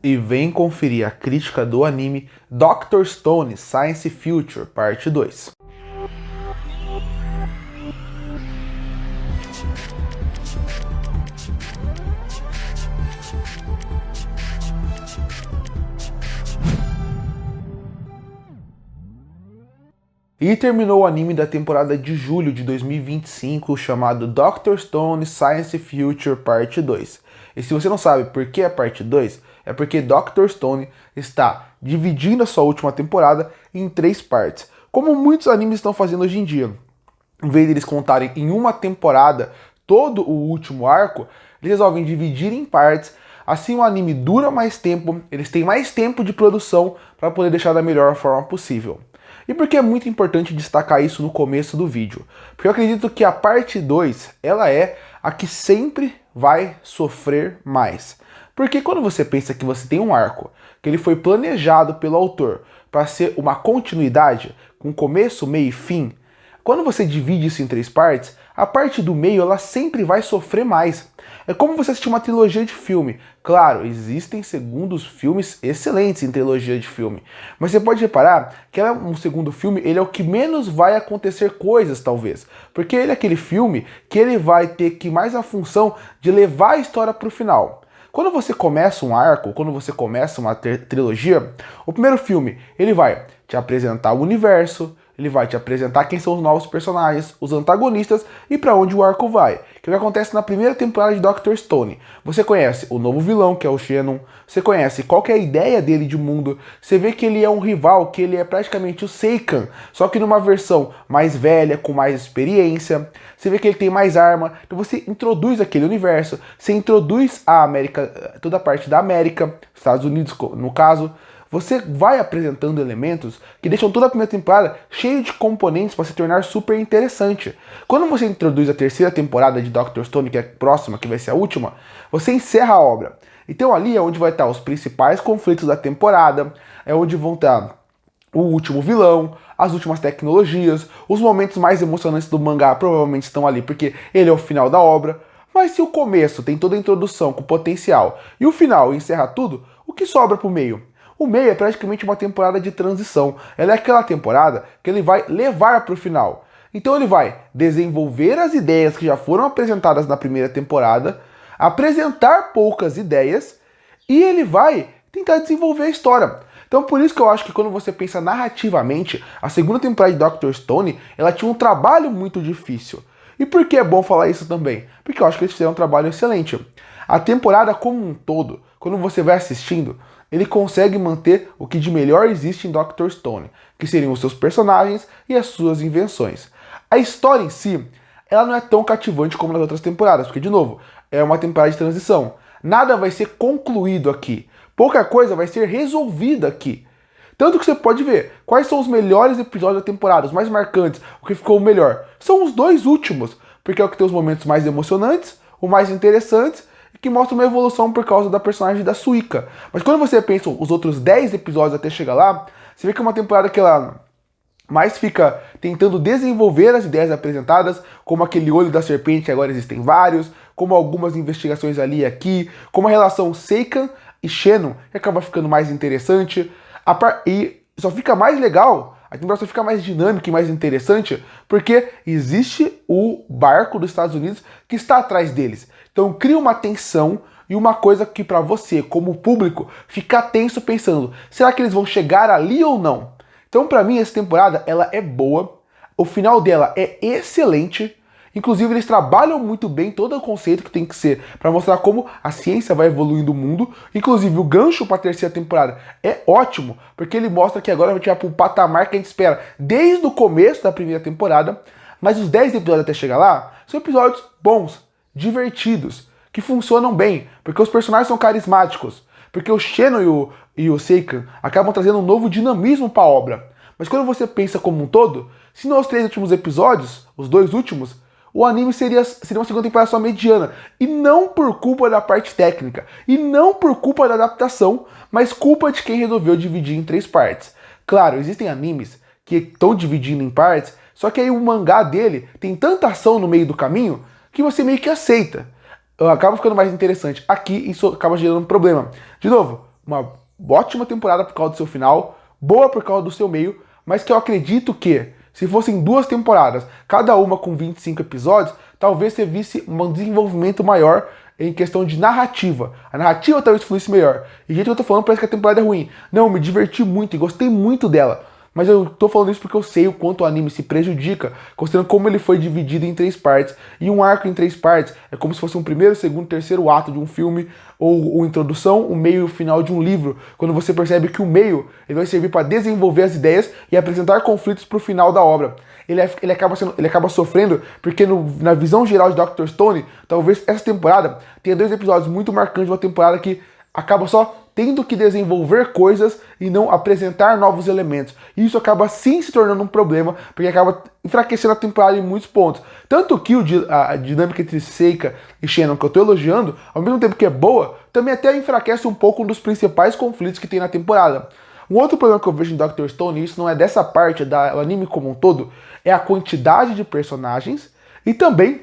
E vem conferir a crítica do anime Dr. Stone Science Future Parte 2. E terminou o anime da temporada de julho de 2025 chamado Dr. Stone Science Future Parte 2. E se você não sabe por que a parte 2, é porque Dr. Stone está dividindo a sua última temporada em 3 partes, como muitos animes estão fazendo hoje em dia. Em vez de eles contarem em uma temporada todo o último arco, eles resolvem dividir em partes. Assim o anime dura mais tempo, eles têm mais tempo de produção para poder deixar da melhor forma possível. E por que é muito importante destacar isso no começo do vídeo? Porque eu acredito que a parte 2, ela é a que sempre vai sofrer mais. Porque quando você pensa que você tem um arco, que ele foi planejado pelo autor para ser uma continuidade, com começo, meio e fim, quando você divide isso em 3 partes, a parte do meio ela sempre vai sofrer mais. É como você assistir uma trilogia de filme. Claro, existem segundos filmes excelentes em trilogia de filme, mas você pode reparar que um segundo filme ele é o que menos vai acontecer coisas, talvez, porque ele é aquele filme que ele vai ter que mais a função de levar a história para o final. Quando você começa um arco, quando você começa uma trilogia, o primeiro filme ele vai te apresentar o universo, ele vai te apresentar quem são os novos personagens, os antagonistas e para onde o arco vai. Que é o que acontece na primeira temporada de Dr. Stone. Você conhece o novo vilão, que é o Shannon, você conhece qual que é a ideia dele de mundo, você vê que ele é um rival, que ele é praticamente o Seikan, só que numa versão mais velha, com mais experiência, você vê que ele tem mais arma, então você introduz aquele universo, você introduz a América, toda a parte da América, Estados Unidos no caso, você vai apresentando elementos que deixam toda a primeira temporada cheio de componentes para se tornar super interessante. Quando você introduz a terceira temporada de Dr. Stone, que é a próxima, que vai ser a última, você encerra a obra. Então ali é onde vai estar os principais conflitos da temporada, é onde vão estar o último vilão, as últimas tecnologias, os momentos mais emocionantes do mangá provavelmente estão ali, porque ele é o final da obra. Mas se o começo tem toda a introdução com potencial e o final encerra tudo, o que sobra pro meio? O meio é praticamente uma temporada de transição. Ela é aquela temporada que ele vai levar para o final. Então ele vai desenvolver as ideias que já foram apresentadas na primeira temporada, apresentar poucas ideias e ele vai tentar desenvolver a história. Então por isso que eu acho que quando você pensa narrativamente, a segunda temporada de Dr. Stone, ela tinha um trabalho muito difícil. E por que é bom falar isso também? Porque eu acho que eles fizeram um trabalho excelente. A temporada como um todo, quando você vai assistindo, ele consegue manter o que de melhor existe em Dr. Stone, que seriam os seus personagens e as suas invenções. A história em si, ela não é tão cativante como nas outras temporadas, porque, de novo, é uma temporada de transição. Nada vai ser concluído aqui. Pouca coisa vai ser resolvida aqui. Tanto que você pode ver quais são os melhores episódios da temporada, os mais marcantes, o que ficou o melhor. São os 2 últimos, porque é o que tem os momentos mais emocionantes, os mais interessantes, que mostra uma evolução por causa da personagem da Suika. Mas quando você pensa os outros 10 episódios até chegar lá, você vê que é uma temporada que ela mais fica tentando desenvolver as ideias apresentadas, como aquele olho da serpente, que agora existem vários, como algumas investigações ali e aqui, como a relação Seikan e Shannon, que acaba ficando mais interessante. E só fica mais legal, a temporada só fica mais dinâmica e mais interessante, porque existe o barco dos Estados Unidos que está atrás deles. Então cria uma tensão e uma coisa que para você, como público, fica tenso pensando, será que eles vão chegar ali ou não? Então para mim essa temporada ela é boa, o final dela é excelente, inclusive eles trabalham muito bem todo o conceito que tem que ser para mostrar como a ciência vai evoluindo o mundo, inclusive o gancho para a terceira temporada é ótimo, porque ele mostra que agora a gente vai para o patamar que a gente espera desde o começo da primeira temporada, mas os 10 episódios até chegar lá são episódios bons, divertidos, que funcionam bem, porque os personagens são carismáticos, porque o Shannon e o Seikan acabam trazendo um novo dinamismo para a obra. Mas quando você pensa como um todo, se nos 3 últimos episódios, os 2 últimos, o anime seria uma segunda temporada só mediana, e não por culpa da parte técnica, e não por culpa da adaptação, mas culpa de quem resolveu dividir em 3 partes. Claro, existem animes que estão dividindo em partes, só que aí o mangá dele tem tanta ação no meio do caminho que você meio que aceita. Acaba ficando mais interessante. Aqui isso acaba gerando um problema. De novo, uma ótima temporada por causa do seu final, boa por causa do seu meio, mas que eu acredito que, se fossem 2 temporadas, cada uma com 25 episódios, talvez você visse um desenvolvimento maior em questão de narrativa. A narrativa talvez fluísse melhor. E gente, eu tô falando, parece que a temporada é ruim. Não, eu me diverti muito e gostei muito dela. Mas eu tô falando isso porque eu sei o quanto o anime se prejudica, considerando como ele foi dividido em 3 partes. E um arco em 3 partes é como se fosse um primeiro, segundo, terceiro ato de um filme, ou introdução, o meio e o final de um livro. Quando você percebe que o meio ele vai servir para desenvolver as ideias e apresentar conflitos para o final da obra. Ele acaba sofrendo porque na visão geral de Dr. Stone, talvez essa temporada tenha 2 episódios muito marcantes de uma temporada que acaba só tendo que desenvolver coisas e não apresentar novos elementos. E isso acaba sim se tornando um problema, porque acaba enfraquecendo a temporada em muitos pontos. Tanto que a dinâmica entre Seika e Shannon, que eu tô elogiando, ao mesmo tempo que é boa, também até enfraquece um pouco um dos principais conflitos que tem na temporada. Um outro problema que eu vejo em Dr. Stone, e isso não é dessa parte do anime como um todo, é a quantidade de personagens e também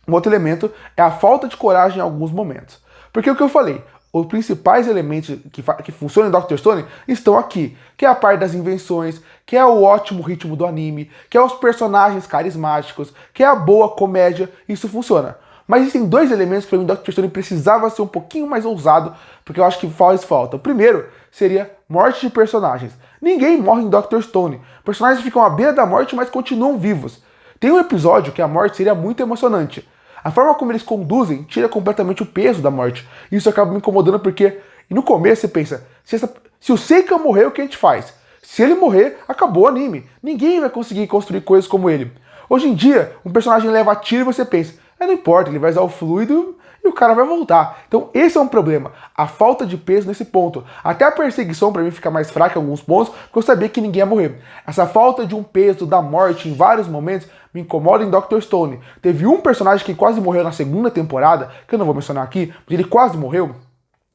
um outro elemento é a falta de coragem em alguns momentos. Porque o que eu falei, os principais elementos que funcionam em Dr. Stone estão aqui, que é a parte das invenções, que é o ótimo ritmo do anime, que é os personagens carismáticos, que é a boa comédia, isso funciona. Mas existem 2 elementos que para mim Dr. Stone precisava ser um pouquinho mais ousado, porque eu acho que faz falta. O primeiro seria morte de personagens. Ninguém morre em Dr. Stone. Personagens ficam à beira da morte, mas continuam vivos. Tem um episódio que a morte seria muito emocionante. A forma como eles conduzem tira completamente o peso da morte. Isso acaba me incomodando porque no começo você pensa, se o Seika morrer, o que a gente faz? Se ele morrer, acabou o anime. Ninguém vai conseguir construir coisas como ele. Hoje em dia, um personagem leva tiro e você pensa, não importa, ele vai usar o fluido e o cara vai voltar. Então esse é um problema, a falta de peso nesse ponto. Até a perseguição para mim fica mais fraca em alguns pontos, porque eu sabia que ninguém ia morrer. Essa falta de um peso da morte em vários momentos me incomoda em Dr. Stone. Teve um personagem que quase morreu na segunda temporada, que eu não vou mencionar aqui, mas ele quase morreu.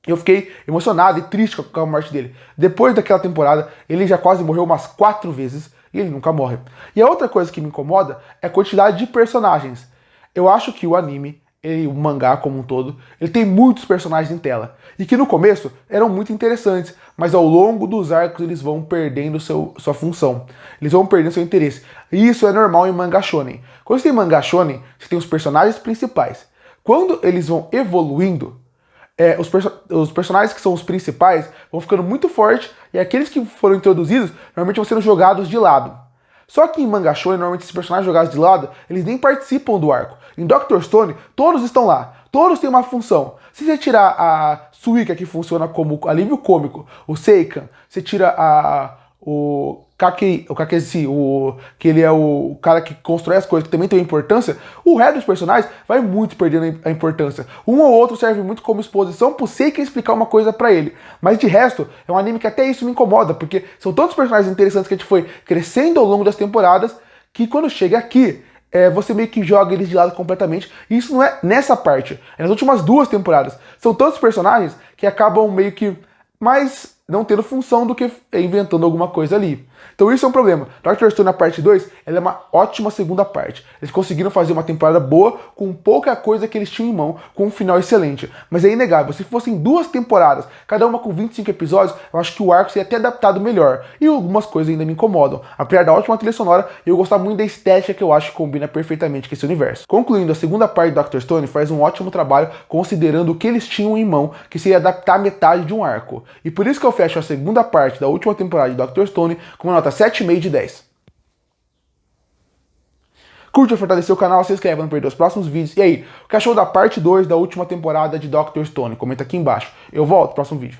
Eu fiquei emocionado e triste com a morte dele. Depois daquela temporada, ele já quase morreu umas 4 vezes e ele nunca morre. E a outra coisa que me incomoda é a quantidade de personagens. Eu acho que o anime, o mangá como um todo, ele tem muitos personagens em tela. E que no começo eram muito interessantes, mas ao longo dos arcos eles vão perdendo sua função. Eles vão perdendo seu interesse. E isso é normal em mangá shonen. Quando você tem mangá shonen, você tem os personagens principais. Quando eles vão evoluindo, os personagens que são os principais vão ficando muito fortes e aqueles que foram introduzidos normalmente vão sendo jogados de lado. Só que em manga shonen, normalmente esses personagens jogados de lado, eles nem participam do arco. Em Dr. Stone, todos estão lá. Todos têm uma função. Se você tirar a Suika, que funciona como alívio cômico, o Seikan, você tira o Kakezi, que ele é o cara que constrói as coisas, que também tem importância, o resto dos personagens vai muito perdendo a importância. Um ou outro serve muito como exposição pro Seiken explicar uma coisa pra ele. Mas de resto, é um anime que até isso me incomoda, porque são tantos personagens interessantes que a gente foi crescendo ao longo das temporadas, que quando chega aqui, você meio que joga eles de lado completamente. E isso não é nessa parte, é nas últimas 2 temporadas. São tantos personagens que acabam meio que mais não tendo função do que inventando alguma coisa ali. Então isso é um problema. Dr. Stone na parte 2, ela é uma ótima segunda parte. Eles conseguiram fazer uma temporada boa com pouca coisa que eles tinham em mão, com um final excelente. Mas é inegável, se fossem 2 temporadas, cada uma com 25 episódios, eu acho que o arco seria até adaptado melhor. E algumas coisas ainda me incomodam. Apesar da ótima trilha sonora, eu gosto muito da estética que eu acho que combina perfeitamente com esse universo. Concluindo, a segunda parte do Dr. Stone faz um ótimo trabalho considerando o que eles tinham em mão, que seria adaptar metade de um arco. E por isso que eu fecho a segunda parte da última temporada de Dr. Stone com uma nota 7,5 de 10. Curte e fortalecer o canal, se inscreve para não perder os próximos vídeos. E aí, o que achou da parte 2 da última temporada de Dr. Stone? Comenta aqui embaixo. Eu volto no próximo vídeo.